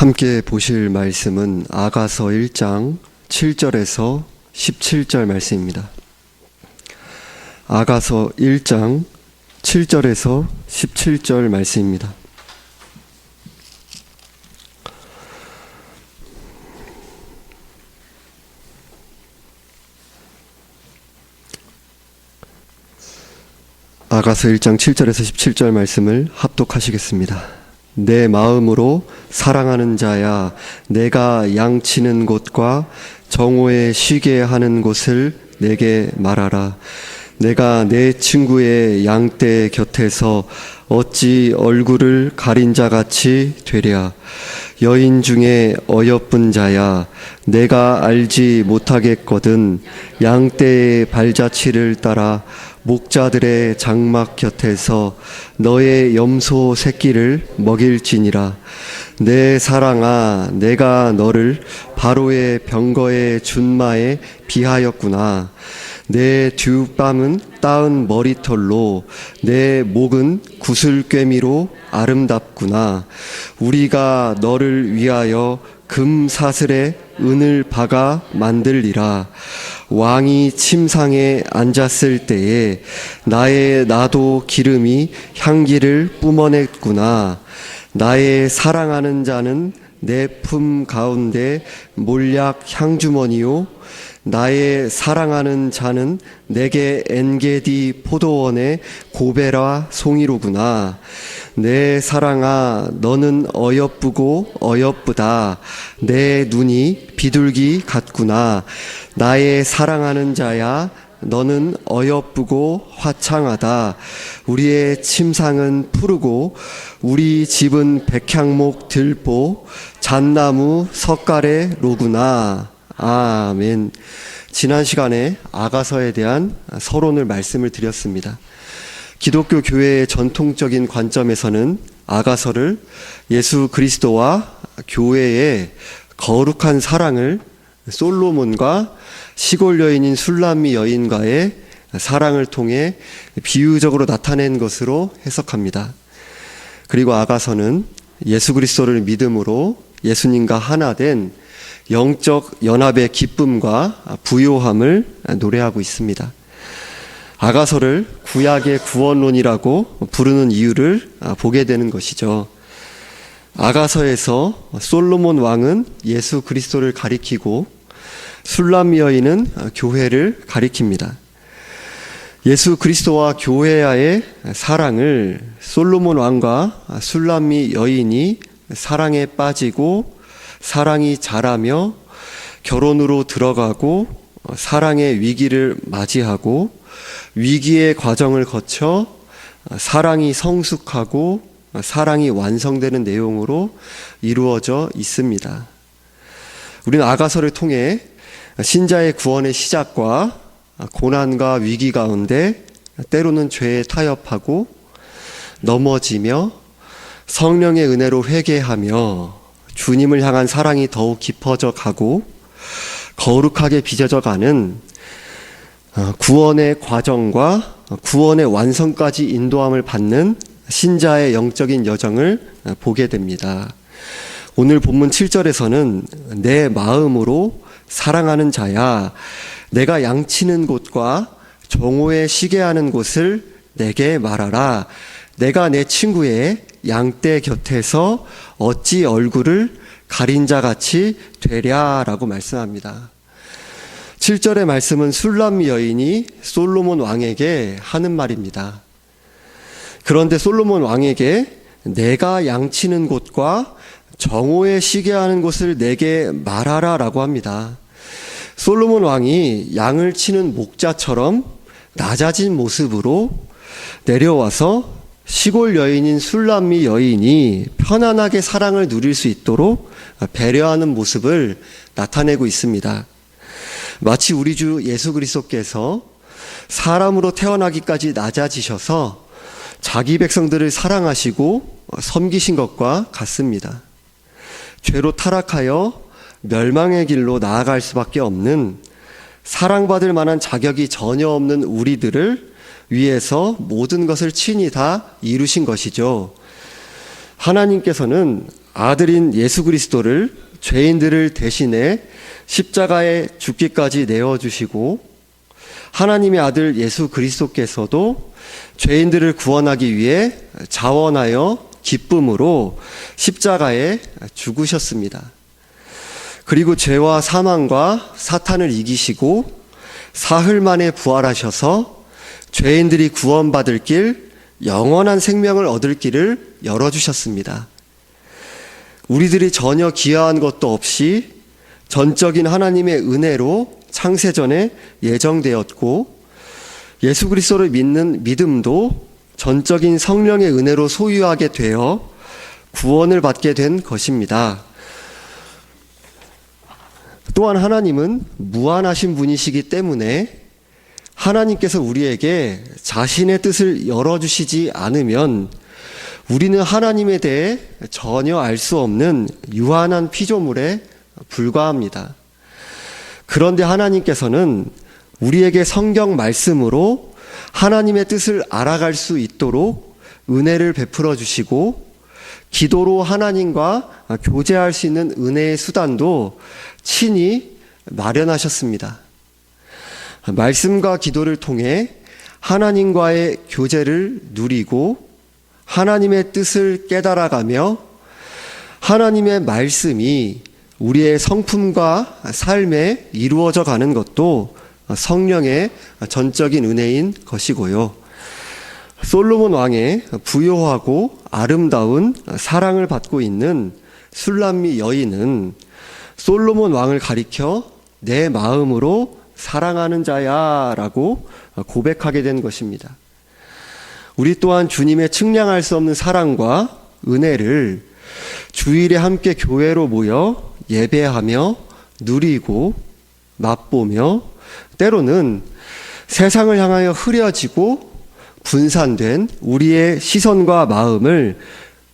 함께 보실 말씀은 아가서 1장 7절에서 17절 말씀입니다. 아가서 1장 7절에서 17절 말씀입니다. 아가서 1장 7절에서 17절 말씀을 합독하시겠습니다. 내 마음으로 사랑하는 자야, 내가 양치는 곳과 정오에 쉬게 하는 곳을 내게 말하라. 내가 내 친구의 양떼 곁에서 어찌 얼굴을 가린 자같이 되랴. 여인 중에 어여쁜 자야, 내가 알지 못하겠거든. 양떼의 발자취를 따라 목자들의 장막 곁에서 너의 염소 새끼를 먹일지니라. 내 사랑아, 내가 너를 바로의 병거의 준마에 비하였구나. 내 뒷밤은 따은 머리털로, 내 목은 구슬꿰미로 아름답구나. 우리가 너를 위하여 금사슬에 은을 박아 만들리라. 왕이 침상에 앉았을 때에 나의 나도 기름이 향기를 뿜어냈구나. 나의 사랑하는 자는 내 품 가운데 몰약 향주머니요, 나의 사랑하는 자는 내게 엔게디 포도원의 고베라 송이로구나. 내 사랑아, 너는 어여쁘고 어여쁘다. 내 눈이 비둘기 같구나. 나의 사랑하는 자야, 너는 어여쁘고 화창하다. 우리의 침상은 푸르고 우리 집은 백향목 들보 잣나무 석가래 로구나. 아멘. 지난 시간에 아가서에 대한 서론을 말씀을 드렸습니다. 기독교 교회의 전통적인 관점에서는 아가서를 예수 그리스도와 교회의 거룩한 사랑을 솔로몬과 시골 여인인 술람미 여인과의 사랑을 통해 비유적으로 나타낸 것으로 해석합니다. 그리고 아가서는 예수 그리스도를 믿음으로 예수님과 하나 된 영적 연합의 기쁨과 부요함을 노래하고 있습니다. 아가서를 구약의 구원론이라고 부르는 이유를 보게 되는 것이죠. 아가서에서 솔로몬 왕은 예수 그리스도를 가리키고 술람미 여인은 교회를 가리킵니다. 예수 그리스도와 교회와의 사랑을 솔로몬 왕과 술람미 여인이 사랑에 빠지고 사랑이 자라며 결혼으로 들어가고 사랑의 위기를 맞이하고 위기의 과정을 거쳐 사랑이 성숙하고 사랑이 완성되는 내용으로 이루어져 있습니다. 우리는 아가서를 통해 신자의 구원의 시작과 고난과 위기 가운데 때로는 죄에 타협하고 넘어지며 성령의 은혜로 회개하며 주님을 향한 사랑이 더욱 깊어져 가고 거룩하게 빚어져 가는 구원의 과정과 구원의 완성까지 인도함을 받는 신자의 영적인 여정을 보게 됩니다. 오늘 본문 7절에서는 내 마음으로 사랑하는 자야, 내가 양치는 곳과 정오에 쉬게 하는 곳을 내게 말하라. 내가 내 친구의 양떼 곁에서 어찌 얼굴을 가린 자같이 되랴라고 말씀합니다. 7절의 말씀은 술람미 여인이 솔로몬 왕에게 하는 말입니다. 그런데 솔로몬 왕에게 내가 양치는 곳과 정오에 쉬게 하는 곳을 내게 말하라 라고 합니다. 솔로몬 왕이 양을 치는 목자처럼 낮아진 모습으로 내려와서 시골 여인인 술람미 여인이 편안하게 사랑을 누릴 수 있도록 배려하는 모습을 나타내고 있습니다. 마치 우리 주 예수 그리스도께서 사람으로 태어나기까지 낮아지셔서 자기 백성들을 사랑하시고 섬기신 것과 같습니다. 죄로 타락하여 멸망의 길로 나아갈 수밖에 없는 사랑받을 만한 자격이 전혀 없는 우리들을 위해서 모든 것을 친히 다 이루신 것이죠. 하나님께서는 아들인 예수 그리스도를 죄인들을 대신해 십자가에 죽기까지 내어주시고 하나님의 아들 예수 그리스도께서도 죄인들을 구원하기 위해 자원하여 기쁨으로 십자가에 죽으셨습니다. 그리고 죄와 사망과 사탄을 이기시고 사흘 만에 부활하셔서 죄인들이 구원받을 길, 영원한 생명을 얻을 길을 열어주셨습니다. 우리들이 전혀 기여한 것도 없이 전적인 하나님의 은혜로 창세전에 예정되었고 예수 그리스도를 믿는 믿음도 전적인 성령의 은혜로 소유하게 되어 구원을 받게 된 것입니다. 또한 하나님은 무한하신 분이시기 때문에 하나님께서 우리에게 자신의 뜻을 열어주시지 않으면 우리는 하나님에 대해 전혀 알 수 없는 유한한 피조물에 불과합니다. 그런데 하나님께서는 우리에게 성경 말씀으로 하나님의 뜻을 알아갈 수 있도록 은혜를 베풀어 주시고 기도로 하나님과 교제할 수 있는 은혜의 수단도 친히 마련하셨습니다. 말씀과 기도를 통해 하나님과의 교제를 누리고 하나님의 뜻을 깨달아가며 하나님의 말씀이 우리의 성품과 삶에 이루어져 가는 것도 성령의 전적인 은혜인 것이고요. 솔로몬 왕의 부요하고 아름다운 사랑을 받고 있는 술람미 여인은 솔로몬 왕을 가리켜 내 마음으로 사랑하는 자야 라고 고백하게 된 것입니다. 우리 또한 주님의 측량할 수 없는 사랑과 은혜를 주일에 함께 교회로 모여 예배하며 누리고 맛보며 때로는 세상을 향하여 흐려지고 분산된 우리의 시선과 마음을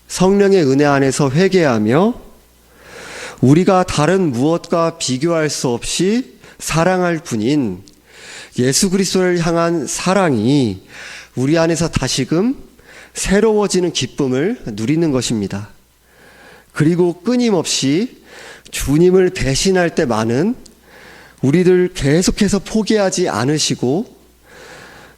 성령의 은혜 안에서 회개하며 우리가 다른 무엇과 비교할 수 없이 사랑할 분인 예수 그리스도를 향한 사랑이 우리 안에서 다시금 새로워지는 기쁨을 누리는 것입니다. 그리고 끊임없이 주님을 대신할 때 많은 우리들 계속해서 포기하지 않으시고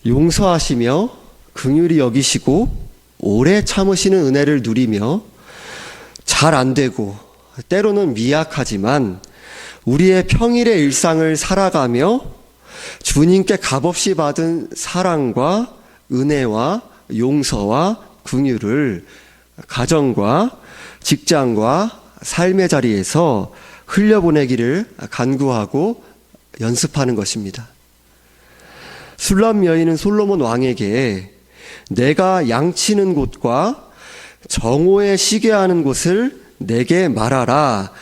용서하시며 긍휼히 여기시고 오래 참으시는 은혜를 누리며 잘 안 되고 때로는 미약하지만 우리의 평일의 일상을 살아가며 주님께 값없이 받은 사랑과 은혜와 용서와 긍휼을 가정과 직장과 삶의 자리에서 흘려보내기를 간구하고 연습하는 것입니다. 술람 여인은 솔로몬 왕에게 내가 양치는 곳과 정오에 쉬게 하는 곳을 내게 말하라.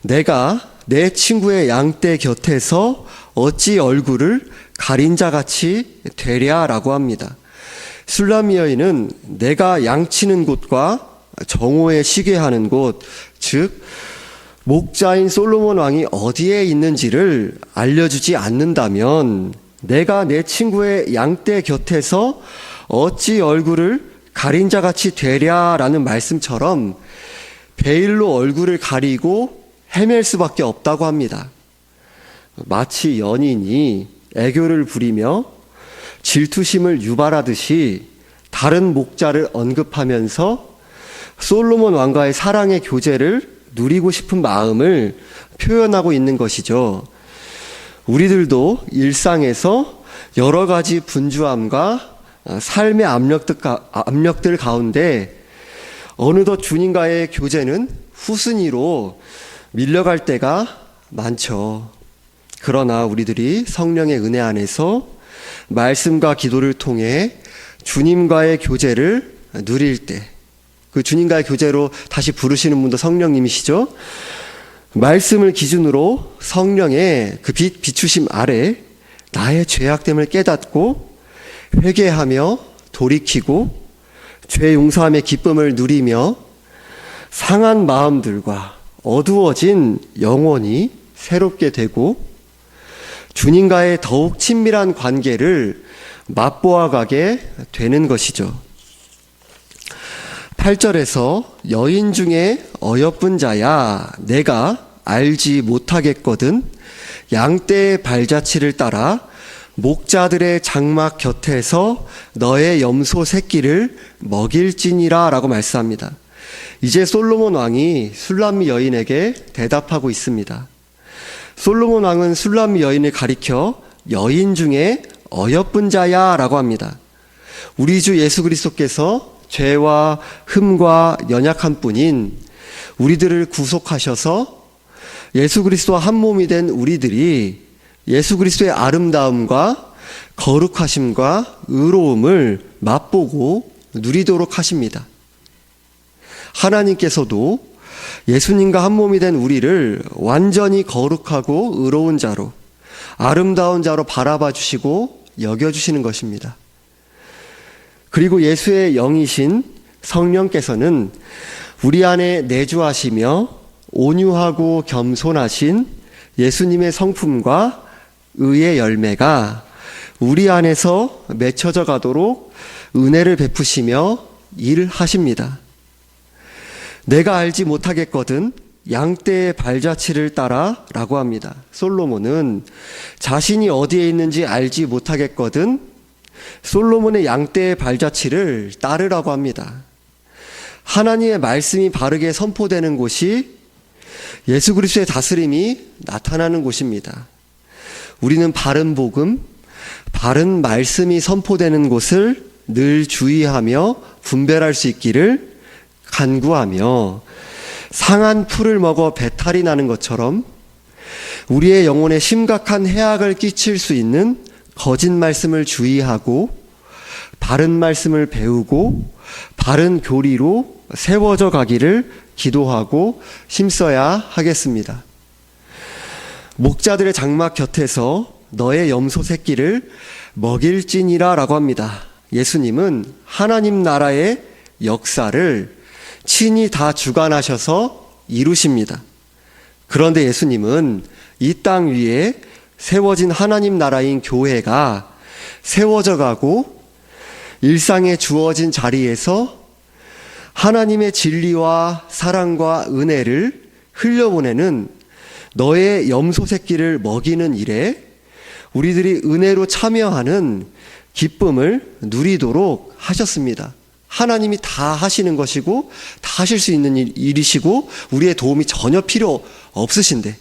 내가 내 친구의 양떼 곁에서 어찌 얼굴을 가린 자같이 되랴라고 합니다. 술람 여인은 내가 양치는 곳과 정오에 쉬게 하는 곳, 즉 목자인 솔로몬 왕이 어디에 있는지를 알려주지 않는다면 내가 내 친구의 양떼 곁에서 어찌 얼굴을 가린 자같이 되랴라는 말씀처럼 베일로 얼굴을 가리고 헤맬 수밖에 없다고 합니다. 마치 연인이 애교를 부리며 질투심을 유발하듯이 다른 목자를 언급하면서 솔로몬 왕과의 사랑의 교제를 누리고 싶은 마음을 표현하고 있는 것이죠. 우리들도 일상에서 여러 가지 분주함과 삶의 압력들 가운데 어느덧 주님과의 교제는 후순위로 밀려갈 때가 많죠. 그러나 우리들이 성령의 은혜 안에서 말씀과 기도를 통해 주님과의 교제를 누릴 때, 그 주님과의 교제로 다시 부르시는 분도 성령님이시죠. 말씀을 기준으로 성령의 그 비추심 아래 나의 죄악됨을 깨닫고 회개하며 돌이키고 죄 용서함의 기쁨을 누리며 상한 마음들과 어두워진 영혼이 새롭게 되고 주님과의 더욱 친밀한 관계를 맛보아 가게 되는 것이죠. 8절에서 여인 중에 어여쁜 자야 내가 알지 못하겠거든 양떼의 발자취를 따라 목자들의 장막 곁에서 너의 염소 새끼를 먹일지니라 라고 말씀합니다. 이제 솔로몬 왕이 술람미 여인에게 대답하고 있습니다. 솔로몬 왕은 술람미 여인을 가리켜 여인 중에 어여쁜 자야 라고 합니다. 우리 주 예수 그리스도께서 죄와 흠과 연약한 뿐인 우리들을 구속하셔서 예수 그리스도와 한 몸이 된 우리들이 예수 그리스도의 아름다움과 거룩하심과 의로움을 맛보고 누리도록 하십니다. 하나님께서도 예수님과 한 몸이 된 우리를 완전히 거룩하고 의로운 자로, 아름다운 자로 바라봐 주시고 여겨주시는 것입니다. 그리고 예수의 영이신 성령께서는 우리 안에 내주하시며 온유하고 겸손하신 예수님의 성품과 의의 열매가 우리 안에서 맺혀져 가도록 은혜를 베푸시며 일하십니다. 내가 알지 못하겠거든 양떼의 발자취를 따라 라고 합니다. 솔로몬은 자신이 어디에 있는지 알지 못하겠거든 솔로몬의 양떼의 발자취를 따르라고 합니다. 하나님의 말씀이 바르게 선포되는 곳이 예수 그리스도의 다스림이 나타나는 곳입니다. 우리는 바른 복음, 바른 말씀이 선포되는 곳을 늘 주의하며 분별할 수 있기를 간구하며 상한 풀을 먹어 배탈이 나는 것처럼 우리의 영혼에 심각한 해악을 끼칠 수 있는 거짓 말씀을 주의하고 바른 말씀을 배우고 바른 교리로 세워져 가기를 기도하고 힘써야 하겠습니다. 목자들의 장막 곁에서 너의 염소 새끼를 먹일지니라 라고 합니다. 예수님은 하나님 나라의 역사를 친히 다 주관하셔서 이루십니다. 그런데 예수님은 이 땅 위에 세워진 하나님 나라인 교회가 세워져 가고 일상에 주어진 자리에서 하나님의 진리와 사랑과 은혜를 흘려보내는 너의 염소 새끼를 먹이는 일에 우리들이 은혜로 참여하는 기쁨을 누리도록 하셨습니다. 하나님이 다 하시는 것이고 다 하실 수 있는 일이시고 우리의 도움이 전혀 필요 없으신데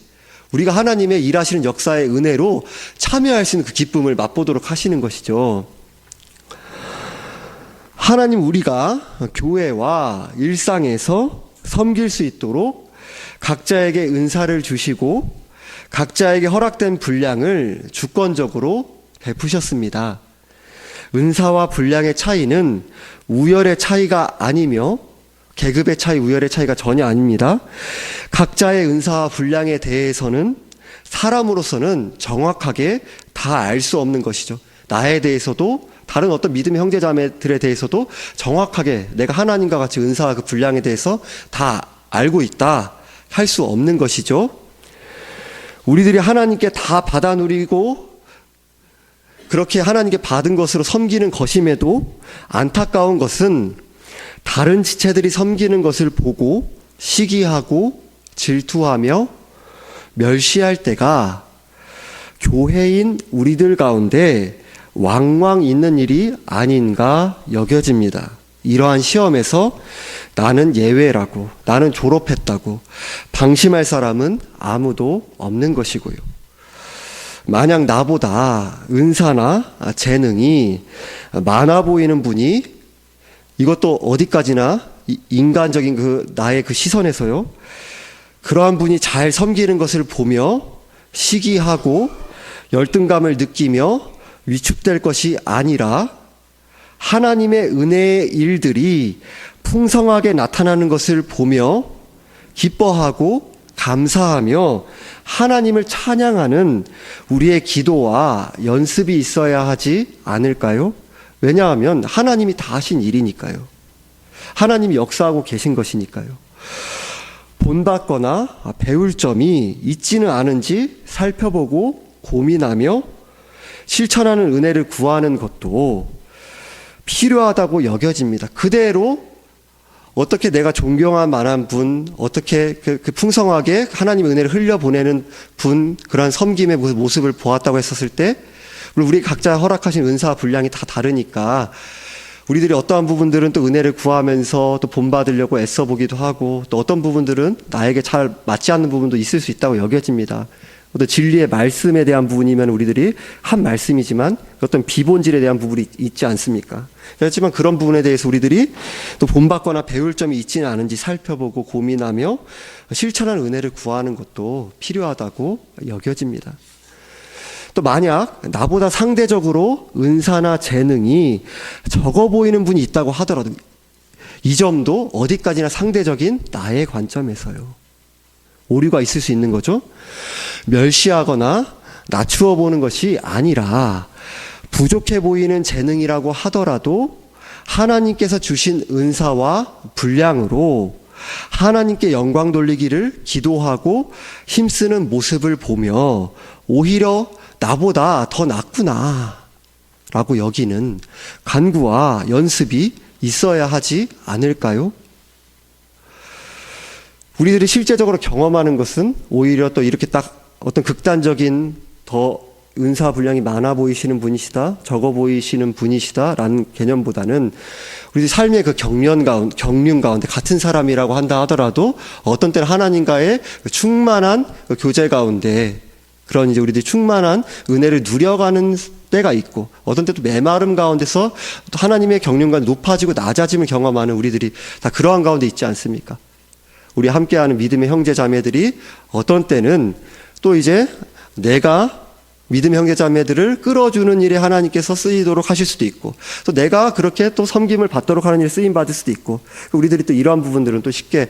우리가 하나님의 일하시는 역사의 은혜로 참여할 수 있는 그 기쁨을 맛보도록 하시는 것이죠. 하나님 우리가 교회와 일상에서 섬길 수 있도록 각자에게 은사를 주시고 각자에게 허락된 분량을 주권적으로 베푸셨습니다. 은사와 분량의 차이는 우열의 차이가 아니며 계급의 차이, 우열의 차이가 전혀 아닙니다. 각자의 은사와 분량에 대해서는 사람으로서는 정확하게 다 알 수 없는 것이죠. 나에 대해서도 다른 어떤 믿음의 형제자매들에 대해서도 정확하게 내가 하나님과 같이 은사와 그 분량에 대해서 다 알고 있다 할 수 없는 것이죠. 우리들이 하나님께 다 받아 누리고 그렇게 하나님께 받은 것으로 섬기는 것임에도 안타까운 것은 다른 지체들이 섬기는 것을 보고 시기하고 질투하며 멸시할 때가 교회인 우리들 가운데 왕왕 있는 일이 아닌가 여겨집니다. 이러한 시험에서 나는 예외라고, 나는 졸업했다고 방심할 사람은 아무도 없는 것이고요. 만약 나보다 은사나 재능이 많아 보이는 분이 이것도 어디까지나 인간적인 나의 그 시선에서요. 그러한 분이 잘 섬기는 것을 보며 시기하고 열등감을 느끼며 위축될 것이 아니라 하나님의 은혜의 일들이 풍성하게 나타나는 것을 보며 기뻐하고 감사하며 하나님을 찬양하는 우리의 기도와 연습이 있어야 하지 않을까요? 왜냐하면 하나님이 다 하신 일이니까요. 하나님이 역사하고 계신 것이니까요. 본받거나 배울 점이 있지는 않은지 살펴보고 고민하며 실천하는 은혜를 구하는 것도 필요하다고 여겨집니다. 그대로 어떻게 내가 존경할 만한 분, 어떻게 그 풍성하게 하나님의 은혜를 흘려보내는 분, 그러한 섬김의 모습을 보았다고 했었을 때, 우리 각자 허락하신 은사와 분량이 다 다르니까 우리들이 어떠한 부분들은 또 은혜를 구하면서 또 본받으려고 애써보기도 하고, 또 어떤 부분들은 나에게 잘 맞지 않는 부분도 있을 수 있다고 여겨집니다. 또 진리의 말씀에 대한 부분이면 우리들이 한 말씀이지만 어떤 비본질에 대한 부분이 있지 않습니까? 그렇지만 그런 부분에 대해서 우리들이 또 본받거나 배울 점이 있지는 않은지 살펴보고 고민하며 실천하는 은혜를 구하는 것도 필요하다고 여겨집니다. 또 만약 나보다 상대적으로 은사나 재능이 적어 보이는 분이 있다고 하더라도 이 점도 어디까지나 상대적인 나의 관점에서요. 오류가 있을 수 있는 거죠. 멸시하거나 낮추어 보는 것이 아니라 부족해 보이는 재능이라고 하더라도 하나님께서 주신 은사와 분량으로 하나님께 영광 돌리기를 기도하고 힘쓰는 모습을 보며 오히려 나보다 더 낫구나 라고 여기는 간구와 연습이 있어야 하지 않을까요? 우리들이 실제적으로 경험하는 것은 오히려 또 이렇게 딱 어떤 극단적인 더 은사 분량이 많아 보이시는 분이시다, 적어 보이시는 분이시다 라는 개념보다는 우리 삶의 그 경륜 가운데 같은 사람이라고 한다 하더라도 어떤 때는 하나님과의 충만한 교제 가운데 그런 이제 우리들이 충만한 은혜를 누려가는 때가 있고, 어떤 때도 메마름 가운데서 또 하나님의 경륜과 높아지고 낮아짐을 경험하는 우리들이 다 그러한 가운데 있지 않습니까? 우리 함께하는 믿음의 형제 자매들이 어떤 때는 또 이제 내가 믿음의 형제 자매들을 끌어주는 일에 하나님께서 쓰이도록 하실 수도 있고, 또 내가 그렇게 또 섬김을 받도록 하는 일에 쓰임 받을 수도 있고, 우리들이 또 이러한 부분들은 또 쉽게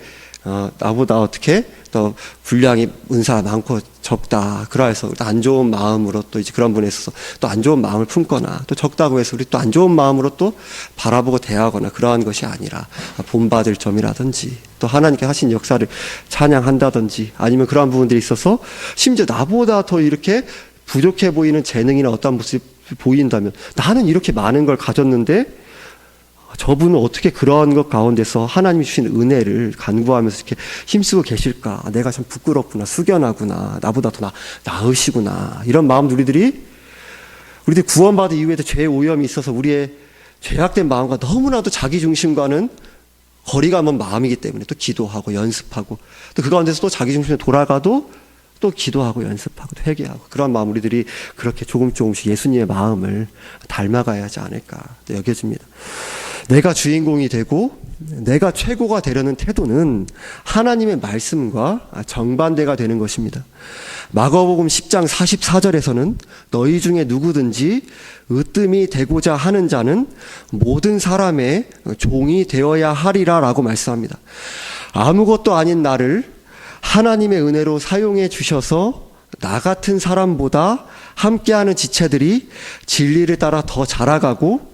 나보다 어떻게 또 분량이 은사가 많고 적다 그러해서 안 좋은 마음으로 또 이제 그런 분에 있어서 또 안 좋은 마음을 품거나, 또 적다고 해서 우리 또 안 좋은 마음으로 또 바라보고 대하거나 그러한 것이 아니라 본받을 점이라든지 또 하나님께 하신 역사를 찬양한다든지, 아니면 그러한 부분들이 있어서 심지어 나보다 더 이렇게 부족해 보이는 재능이나 어떤 모습이 보인다면, 나는 이렇게 많은 걸 가졌는데 저분은 어떻게 그러한 것 가운데서 하나님이 주신 은혜를 간구하면서 이렇게 힘쓰고 계실까? 내가 참 부끄럽구나, 숙연하구나, 나보다 더 나으시구나, 이런 마음 우리들이 구원받은 이후에도 죄의 오염이 있어서 우리의 죄악된 마음과 너무나도 자기중심과는 거리가 먼 마음이기 때문에 또 기도하고 연습하고, 또 그 가운데서 또 자기중심에 돌아가도 또 기도하고 연습하고 또 회개하고, 그런 마음 우리들이 그렇게 조금씩 예수님의 마음을 닮아가야 하지 않을까 여겨집니다. 내가 주인공이 되고 내가 최고가 되려는 태도는 하나님의 말씀과 정반대가 되는 것입니다. 마가복음 10장 44절에서는 너희 중에 누구든지 으뜸이 되고자 하는 자는 모든 사람의 종이 되어야 하리라 라고 말씀합니다. 아무것도 아닌 나를 하나님의 은혜로 사용해 주셔서 나 같은 사람보다 함께하는 지체들이 진리를 따라 더 자라가고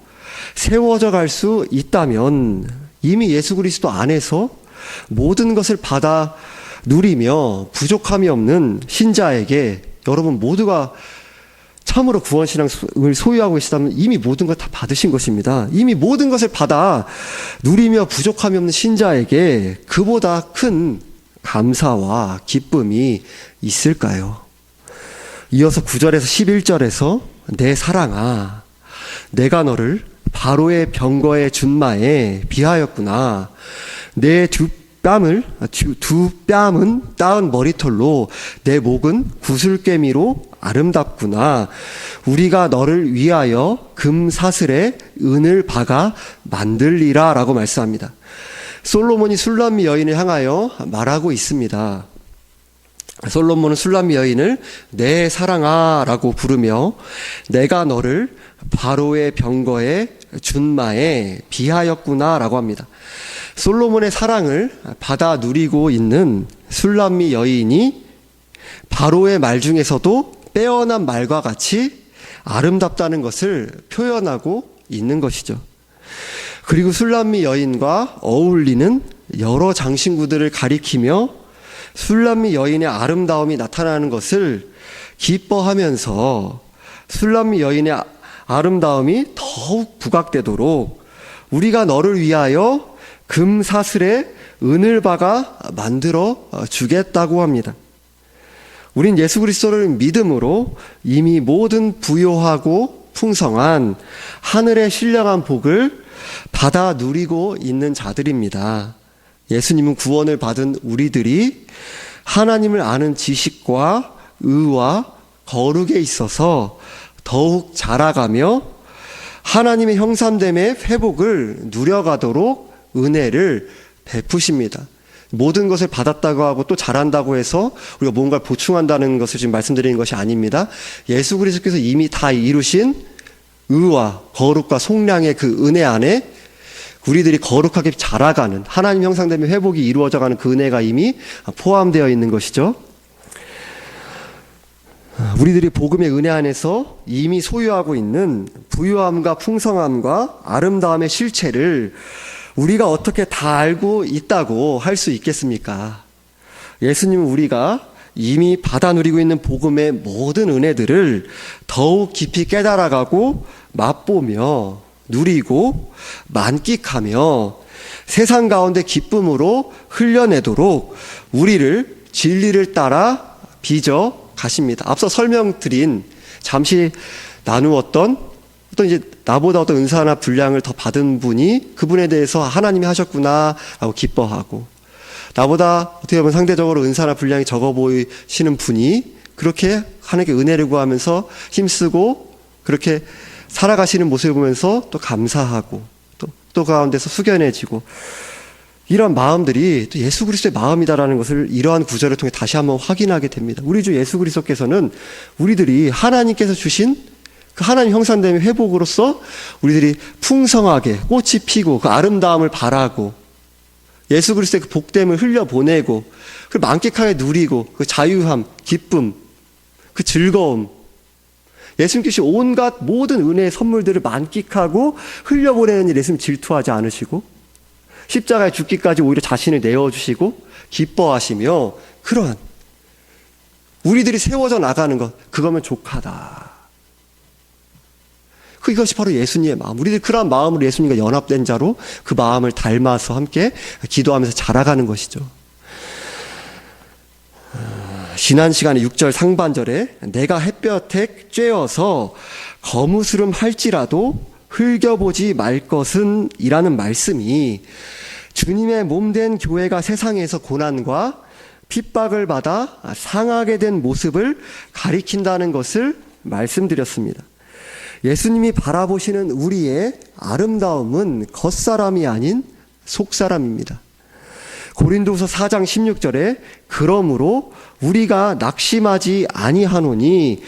세워져 갈 수 있다면, 이미 예수 그리스도 안에서 모든 것을 받아 누리며 부족함이 없는 신자에게 여러분 모두가 참으로 구원신앙을 소유하고 계시다면 이미 모든 것 다 받으신 것입니다. 이미 모든 것을 받아 누리며 부족함이 없는 신자에게 그보다 큰 감사와 기쁨이 있을까요? 이어서 9절에서 11절에서 내 사랑아, 내가 너를 바로의 병거의 준마에 비하였구나. 내 두 뺨은 따은 머리털로 내 목은 구슬개미로 아름답구나. 우리가 너를 위하여 금사슬에 은을 박아 만들리라 라고 말씀합니다. 솔로몬이 술람미 여인을 향하여 말하고 있습니다. 솔로몬은 술람미 여인을 내 사랑아 라고 부르며 내가 너를 바로의 병거의 준마에 비하였구나 라고 합니다. 솔로몬의 사랑을 받아 누리고 있는 술람미 여인이 바로의 말 중에서도 빼어난 말과 같이 아름답다는 것을 표현하고 있는 것이죠. 그리고 술람미 여인과 어울리는 여러 장신구들을 가리키며 술람미 여인의 아름다움이 나타나는 것을 기뻐하면서 술람미 여인의 아름다움이 더욱 부각되도록 우리가 너를 위하여 금 사슬에 은을 박아 만들어 주겠다고 합니다. 우린 예수 그리스도를 믿음으로 이미 모든 부요하고 풍성한 하늘의 신령한 복을 받아 누리고 있는 자들입니다. 예수님은 구원을 받은 우리들이 하나님을 아는 지식과 의와 거룩에 있어서 더욱 자라가며 하나님의 형상됨의 회복을 누려가도록 은혜를 베푸십니다. 모든 것을 받았다고 하고 또 잘한다고 해서 우리가 뭔가를 보충한다는 것을 지금 말씀드리는 것이 아닙니다. 예수 그리스도께서 이미 다 이루신 의와 거룩과 속량의 그 은혜 안에 우리들이 거룩하게 자라가는 하나님 형상됨의 회복이 이루어져가는 그 은혜가 이미 포함되어 있는 것이죠. 우리들이 복음의 은혜 안에서 이미 소유하고 있는 부유함과 풍성함과 아름다움의 실체를 우리가 어떻게 다 알고 있다고 할 수 있겠습니까? 예수님은 우리가 이미 받아 누리고 있는 복음의 모든 은혜들을 더욱 깊이 깨달아가고 맛보며 누리고 만끽하며 세상 가운데 기쁨으로 흘려내도록 우리를 진리를 따라 빚어 가십니다. 앞서 설명드린 잠시 나누었던 또 이제 나보다 어떤 은사나 분량을 더 받은 분이 그분에 대해서 하나님이 하셨구나 라고 기뻐하고, 나보다 어떻게 보면 상대적으로 은사나 분량이 적어 보이시는 분이 그렇게 하나님께 은혜를 구하면서 힘쓰고 그렇게 살아가시는 모습을 보면서 또 감사하고 또 가운데서 숙연해지고, 이런 마음들이 또 예수 그리스도의 마음이다라는 것을 이러한 구절을 통해 다시 한번 확인하게 됩니다. 우리 주 예수 그리스도께서는 우리들이 하나님께서 주신 그 하나님 형상됨의 회복으로서 우리들이 풍성하게 꽃이 피고 그 아름다움을 바라고 예수 그리스도의 그 복됨을 흘려보내고 그 만끽하게 누리고 그 자유함, 기쁨, 그 즐거움, 예수님께서 온갖 모든 은혜의 선물들을 만끽하고 흘려보내는 일 예수님 질투하지 않으시고 십자가에 죽기까지 오히려 자신을 내어주시고 기뻐하시며 그러한 우리들이 세워져 나가는 것, 그거면 족하다. 이것이 바로 예수님의 마음. 우리들이 그러한 마음으로 예수님과 연합된 자로 그 마음을 닮아서 함께 기도하면서 자라가는 것이죠. 지난 시간에 6절 상반절에 내가 햇볕에 쬐어서 거무스름 할지라도 흘겨보지 말 것은 이라는 말씀이 주님의 몸된 교회가 세상에서 고난과 핍박을 받아 상하게 된 모습을 가리킨다는 것을 말씀드렸습니다. 예수님이 바라보시는 우리의 아름다움은 겉사람이 아닌 속사람입니다. 고린도후서 4장 16절에 그러므로 우리가 낙심하지 아니하노니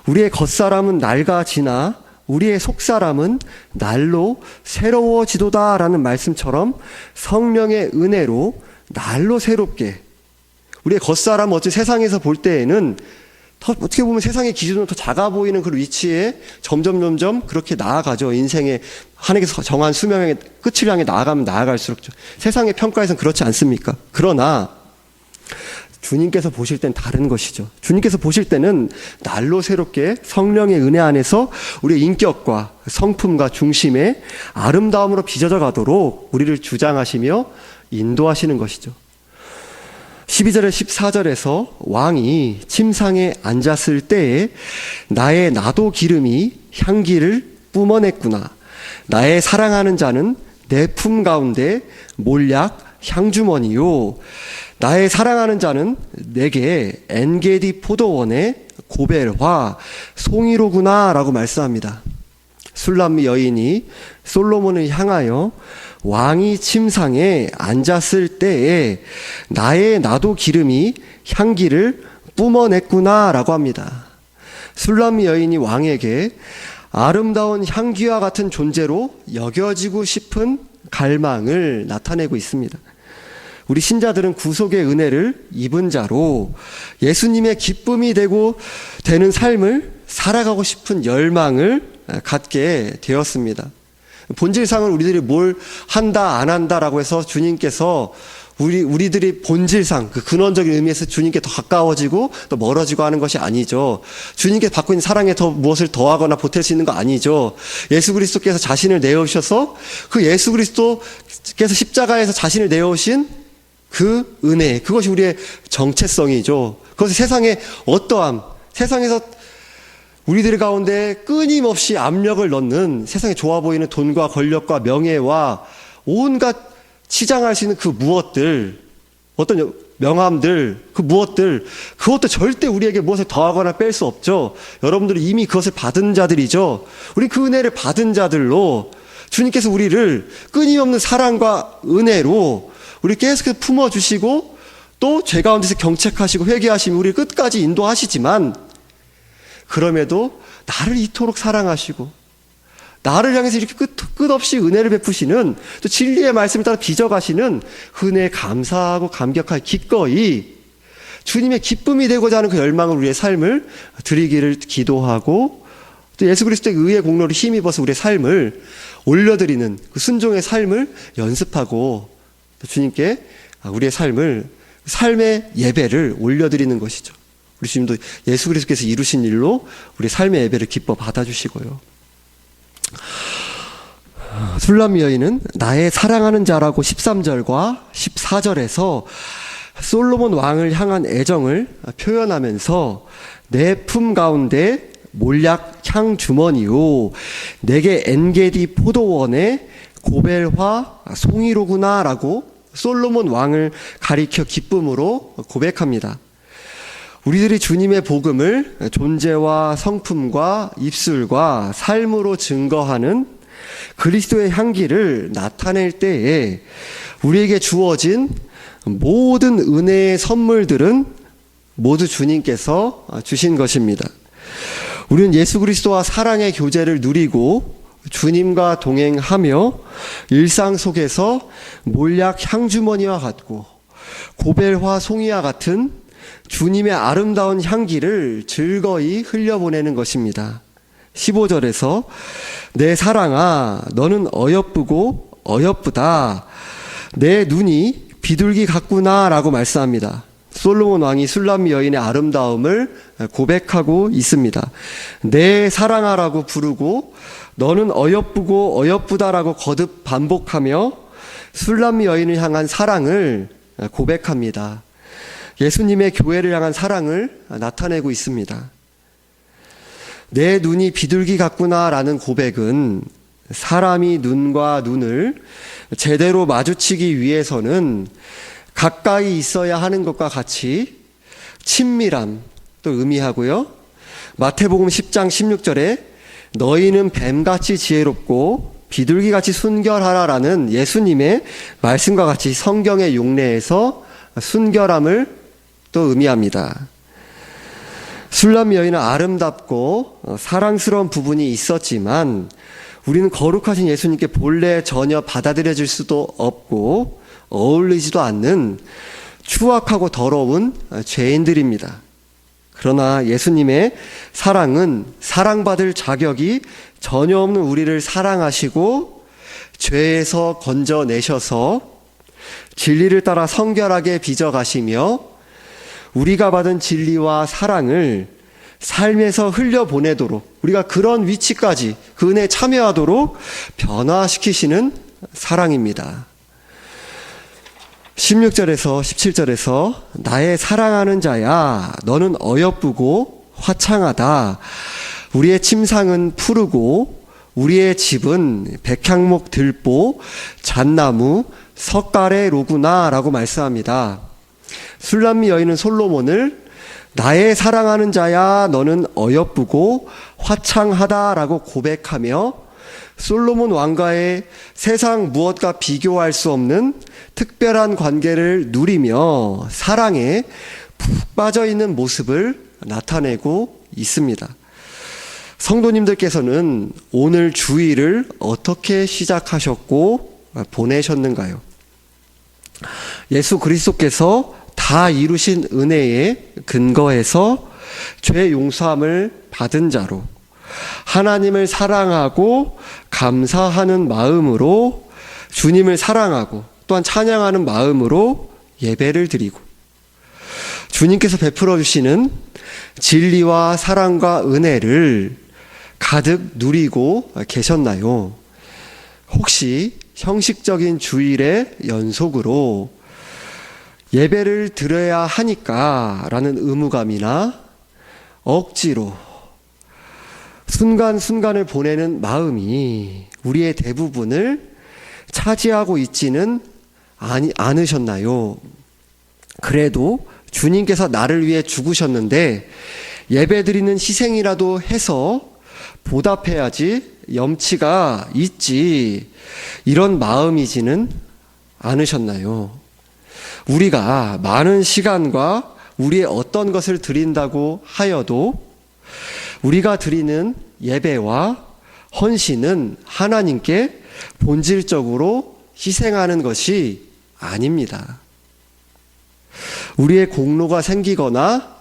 우리의 겉사람은 낡아지나 우리의 속사람은 날로 새로워지도다라는 말씀처럼 성령의 은혜로 날로 새롭게 우리의 겉사람은 어찌 세상에서 볼 때에는 더 어떻게 보면 세상의 기준으로 더 작아 보이는 그 위치에 점점 그렇게 나아가죠. 인생의 하나님께서 정한 수명의 끝을 향해 나아가면 나아갈수록 세상의 평가에서는 그렇지 않습니까? 그러나 주님께서 보실 땐 다른 것이죠. 주님께서 보실 때는 날로 새롭게 성령의 은혜 안에서 우리의 인격과 성품과 중심의 아름다움으로 빚어져 가도록 우리를 주장하시며 인도하시는 것이죠. 12절에 14절에서 왕이 침상에 앉았을 때에 나의 나도 기름이 향기를 뿜어냈구나. 나의 사랑하는 자는 내 품 가운데 몰약 향주머니요. 나의 사랑하는 자는 내게 엔게디 포도원의 고벨화 송이로구나 라고 말씀합니다. 술람미 여인이 솔로몬을 향하여 왕이 침상에 앉았을 때에 나의 나도 기름이 향기를 뿜어냈구나 라고 합니다. 술람미 여인이 왕에게 아름다운 향기와 같은 존재로 여겨지고 싶은 갈망을 나타내고 있습니다. 우리 신자들은 구속의 은혜를 입은 자로 예수님의 기쁨이 되는 삶을 살아가고 싶은 열망을 갖게 되었습니다. 본질상은 우리들이 뭘 한다 안 한다라고 해서 주님께서 우리들이 본질상 그 근원적인 의미에서 주님께 더 가까워지고 또 멀어지고 하는 것이 아니죠. 주님께 받고 있는 사랑에 더 무엇을 더하거나 보탤 수 있는 거 아니죠. 예수 그리스도께서 자신을 내어오셔서 그 예수 그리스도께서 십자가에서 자신을 내어오신 그 은혜, 그것이 우리의 정체성이죠. 그것이 세상의 어떠함, 세상에서 우리들 가운데 끊임없이 압력을 넣는 세상에 좋아 보이는 돈과 권력과 명예와 온갖 치장할 수 있는 그 무엇들, 어떤 명함들, 그 무엇들, 그것도 절대 우리에게 무엇을 더하거나 뺄 수 없죠. 여러분들은 이미 그것을 받은 자들이죠. 우리 그 은혜를 받은 자들로 주님께서 우리를 끊임없는 사랑과 은혜로 우리 계속해서 품어주시고 또 죄 가운데서 경책하시고 회개하시며 우리를 끝까지 인도하시지만 그럼에도 나를 이토록 사랑하시고 나를 향해서 이렇게 끝없이 은혜를 베푸시는 또 진리의 말씀을 따라 빚어가시는 은혜에 감사하고 감격하여 기꺼이 주님의 기쁨이 되고자 하는 그 열망을 우리의 삶을 드리기를 기도하고 또 예수 그리스도의 의의 공로를 힘입어서 우리의 삶을 올려드리는 그 순종의 삶을 연습하고 주님께 우리의 삶의 예배를 올려드리는 것이죠. 우리 주님도 예수 그리스도께서 이루신 일로 우리 삶의 예배를 기뻐 받아주시고요. 술람 여인은 나의 사랑하는 자라고 13절과 14절에서 솔로몬 왕을 향한 애정을 표현하면서 내 품 가운데 몰약 향 주머니요 내게 엔게디 포도원의 고벨화 송이로구나 라고 솔로몬 왕을 가리켜 기쁨으로 고백합니다. 우리들이 주님의 복음을 존재와 성품과 입술과 삶으로 증거하는 그리스도의 향기를 나타낼 때에 우리에게 주어진 모든 은혜의 선물들은 모두 주님께서 주신 것입니다. 우리는 예수 그리스도와 사랑의 교제를 누리고 주님과 동행하며 일상 속에서 몰약 향주머니와 같고 고벨화 송이와 같은 주님의 아름다운 향기를 즐거이 흘려보내는 것입니다. 15절에서 내 사랑아 너는 어여쁘고 어여쁘다 내 눈이 비둘기 같구나 라고 말씀합니다. 솔로몬 왕이 술람 여인의 아름다움을 고백하고 있습니다. 내 사랑아라고 부르고 너는 어여쁘고 어여쁘다라고 거듭 반복하며 술람 여인을 향한 사랑을 고백합니다. 예수님의 교회를 향한 사랑을 나타내고 있습니다. 내 눈이 비둘기 같구나라는 고백은 사람이 눈과 눈을 제대로 마주치기 위해서는 가까이 있어야 하는 것과 같이 친밀함 또 의미하고요. 마태복음 10장 16절에 너희는 뱀같이 지혜롭고 비둘기같이 순결하라라는 예수님의 말씀과 같이 성경의 용례에서 순결함을 또 의미합니다. 술람 여인은 아름답고 사랑스러운 부분이 있었지만 우리는 거룩하신 예수님께 본래 전혀 받아들여질 수도 없고 어울리지도 않는 추악하고 더러운 죄인들입니다. 그러나 예수님의 사랑은 사랑받을 자격이 전혀 없는 우리를 사랑하시고 죄에서 건져내셔서 진리를 따라 성결하게 빚어가시며 우리가 받은 진리와 사랑을 삶에서 흘려보내도록 우리가 그런 위치까지 그 은혜에 참여하도록 변화시키시는 사랑입니다. 16절에서 17절에서 나의 사랑하는 자야 너는 어여쁘고 화창하다 우리의 침상은 푸르고 우리의 집은 백향목 들보 잣나무 석가래 로구나 라고 말씀합니다. 술람 여인은 솔로몬을 나의 사랑하는 자야 너는 어여쁘고 화창하다라고 고백하며 솔로몬 왕과의 세상 무엇과 비교할 수 없는 특별한 관계를 누리며 사랑에 푹 빠져있는 모습을 나타내고 있습니다. 성도님들께서는 오늘 주일을 어떻게 시작하셨고 보내셨는가요? 예수 그리스도께서 다 이루신 은혜에 근거해서 죄 용서함을 받은 자로 하나님을 사랑하고 감사하는 마음으로 주님을 사랑하고 또한 찬양하는 마음으로 예배를 드리고 주님께서 베풀어 주시는 진리와 사랑과 은혜를 가득 누리고 계셨나요? 혹시 형식적인 주일의 연속으로 예배를 드려야 하니까 라는 의무감이나 억지로 순간순간을 보내는 마음이 우리의 대부분을 차지하고 있지는 않으셨나요? 그래도 주님께서 나를 위해 죽으셨는데 예배드리는 희생이라도 해서 보답해야지, 염치가 있지, 이런 마음이지는 않으셨나요? 우리가 많은 시간과 우리의 어떤 것을 드린다고 하여도 우리가 드리는 예배와 헌신은 하나님께 본질적으로 희생하는 것이 아닙니다. 우리의 공로가 생기거나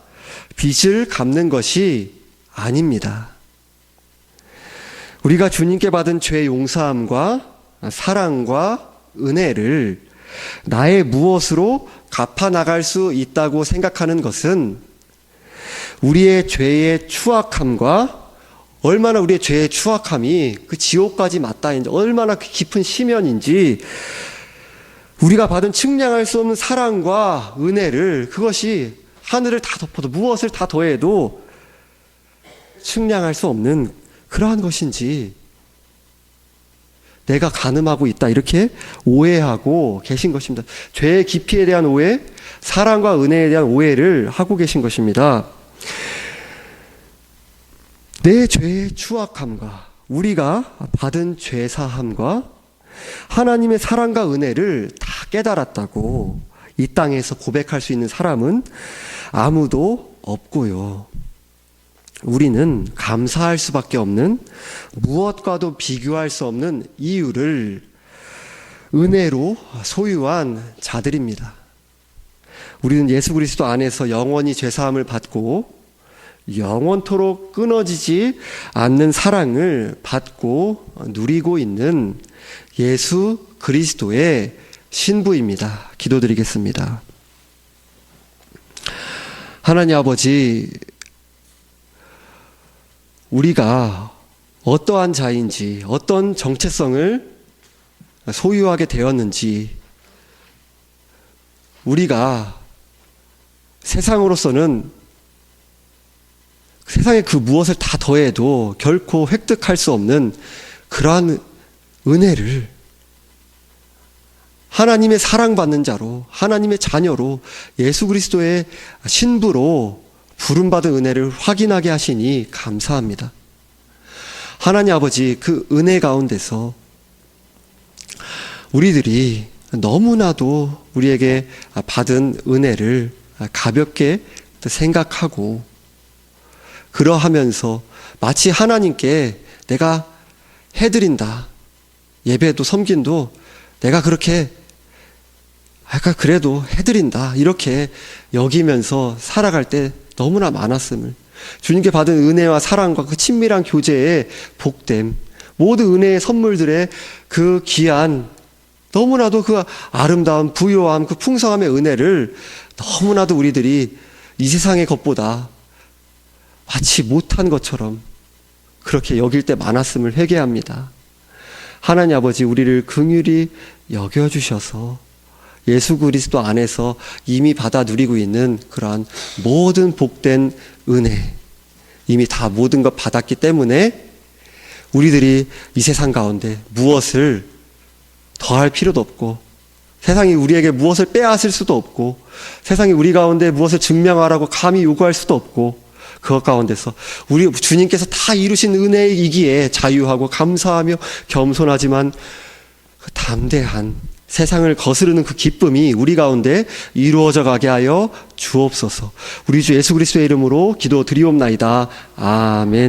빚을 갚는 것이 아닙니다. 우리가 주님께 받은 죄 용서함과 사랑과 은혜를 나의 무엇으로 갚아 나갈 수 있다고 생각하는 것은 우리의 죄의 추악함과 얼마나 우리의 죄의 추악함이 그 지옥까지 맞닿은지, 얼마나 깊은 심연인지, 우리가 받은 측량할 수 없는 사랑과 은혜를, 그것이 하늘을 다 덮어도 무엇을 다 더해도 측량할 수 없는 그러한 것인지 내가 가늠하고 있다, 이렇게 오해하고 계신 것입니다. 죄의 깊이에 대한 오해, 사랑과 은혜에 대한 오해를 하고 계신 것입니다. 내 죄의 추악함과 우리가 받은 죄사함과 하나님의 사랑과 은혜를 다 깨달았다고 이 땅에서 고백할 수 있는 사람은 아무도 없고요. 우리는 감사할 수밖에 없는, 무엇과도 비교할 수 없는 이유를 은혜로 소유한 자들입니다. 우리는 예수 그리스도 안에서 영원히 죄사함을 받고 영원토록 끊어지지 않는 사랑을 받고 누리고 있는 예수 그리스도의 신부입니다. 기도드리겠습니다. 하나님 아버지, 우리가 어떠한 자인지, 어떤 정체성을 소유하게 되었는지, 우리가 세상으로서는 세상에 그 무엇을 다 더해도 결코 획득할 수 없는 그러한 은혜를, 하나님의 사랑받는 자로, 하나님의 자녀로, 예수 그리스도의 신부로 부름받은 은혜를 확인하게 하시니 감사합니다. 하나님 아버지, 그 은혜 가운데서 우리들이 너무나도 우리에게 받은 은혜를 가볍게 생각하고, 그러하면서 마치 하나님께 내가 해드린다, 예배도 섬긴도 내가 그렇게 그래도 해드린다, 이렇게 여기면서 살아갈 때 너무나 많았음을, 주님께 받은 은혜와 사랑과 그 친밀한 교제의 복됨, 모든 은혜의 선물들의 그 귀한, 너무나도 그 아름다운 부요함, 그 풍성함의 은혜를 너무나도 우리들이 이 세상의 것보다 마치 못한 것처럼 그렇게 여길 때 많았음을 회개합니다. 하나님 아버지, 우리를 긍휼히 여겨주셔서 예수 그리스도 안에서 이미 받아 누리고 있는 그러한 모든 복된 은혜, 이미 다 모든 것 받았기 때문에 우리들이 이 세상 가운데 무엇을 더할 필요도 없고, 세상이 우리에게 무엇을 빼앗을 수도 없고, 세상이 우리 가운데 무엇을 증명하라고 감히 요구할 수도 없고, 그것 가운데서 우리 주님께서 다 이루신 은혜이기에 자유하고 감사하며 겸손하지만 그 담대한, 세상을 거스르는 그 기쁨이 우리 가운데 이루어져 가게 하여 주옵소서. 우리 주 예수 그리스도의 이름으로 기도드리옵나이다. 아멘.